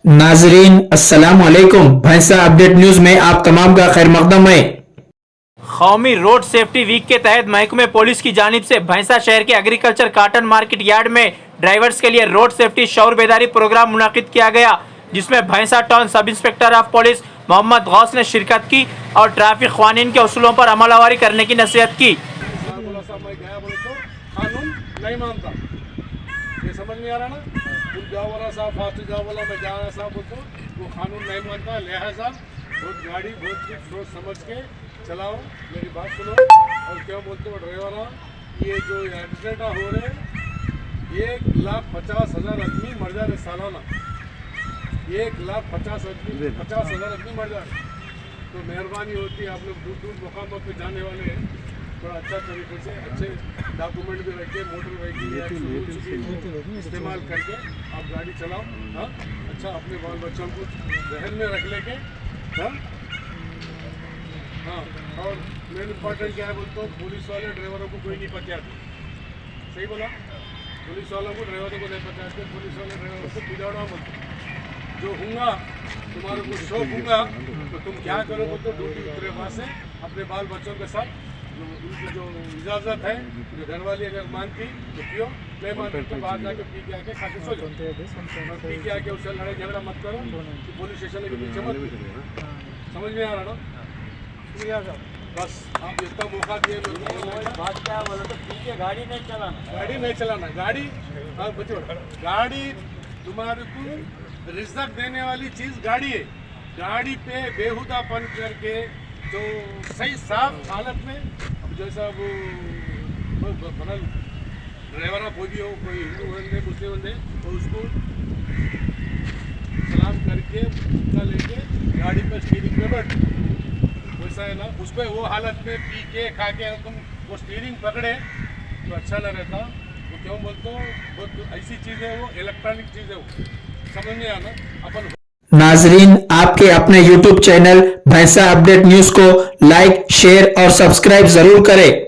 नाजरीन अस्सलाम वालेकुम। भैंसा अपडेट न्यूज में आप तमाम का खैर मकदम है। कौमी रोड सेफ्टी वीक के तहत महकमे पुलिस की जानिब से भैंसा शहर के एग्रीकल्चर कॉटन मार्केट यार्ड में ड्राइवर्स के लिए रोड सेफ्टी शौर बेदारी प्रोग्राम मुनाकिद किया गया, जिसमें Bhainsa town sub inspector of police Mohammed Ghouse ने शिरकत की और ट्रैफिक कानून के उसूलों पर अमलवारी करने की नसीहत की। नहीं मानता, ये समझ में आ रहा ना। तुम जाओ वाला साहब, फास्ट जाओ वाला, मैं जा रहा साहब बोलते वो कानून नहीं मानता। लिहाजा बहुत गाड़ी बहुत कुछ सोच समझ के चलाओ, मेरी बात सुनो। और क्या बोलते हो ड्राइवर, ये जो एक्सीडेंट हो रहे 1,50,000 आदमी मर जा रहे सालाना। 1,50,000 आदमी मर जा रहे। तो मेहरबानी होती है, आप लोग दूर दूर मुकाम पर जाने वाले हैं, थोड़ा अच्छा तरीके से अच्छे डॉक्यूमेंट भी रख के मोटर व्हीकल इस्तेमाल करके आप गाड़ी चलाओ। हाँ, अच्छा अपने बाल बच्चों को जहन में रख लेके। हाँ हाँ, और मेन इम्पॉर्टेंट क्या है बोलते हो, पुलिस वाले ड्राइवरों को कोई नहीं पहचानते। सही बोला, पुलिस वालों को ड्राइवरों को नहीं पहचानते। पुलिस वाले ड्राइवरों को बिगाड़ना बोलते। जो होगा तुम्हारे को शौक होगा तो तुम क्या करोगे, तो ड्यूटी उतरे वहाँ से अपने बाल बच्चों के साथ उनकी जो इजाज़त है, जो घर वाली अगर मानती तो पियो, नहीं मानती तो बाहर जाके पी के आके खा के सो जाओ। पी के आके उससे लड़ाई झगड़ा मत करो, कि पुलिस स्टेशन के पीछे मत। समझ में आ रहा ना? बस आप जितना मौका दिए बात क्या बोला, तो पी के गाड़ी नहीं चलाना। गाड़ी बच्चों, गाड़ी तुम्हारे को रिज़्क देने वाली चीज़ गाड़ी है। गाड़ी पे बेहुदापन करके जो सही साफ हालत में, अब जैसा वो बनल ड्राइवर कोई भी हो, कोई हिंदू बंदे मुस्लिम बंदे, तो उसको सलाम करके उनका लेके गाड़ी पर स्टीयरिंग पे बैठ, वैसा है ना। उस पर वो हालत में पी के खा के तुम वो स्टीयरिंग पकड़े तो अच्छा ना रहता। वो क्यों बोलते हो, बहुत ऐसी चीज़ है, वो इलेक्ट्रॉनिक चीज़ है, वो समझ में आना अपन। नाजरीन, आपके अपने YouTube चैनल भैंसा अपडेट न्यूज को लाइक, शेयर और सब्सक्राइब जरूर करें।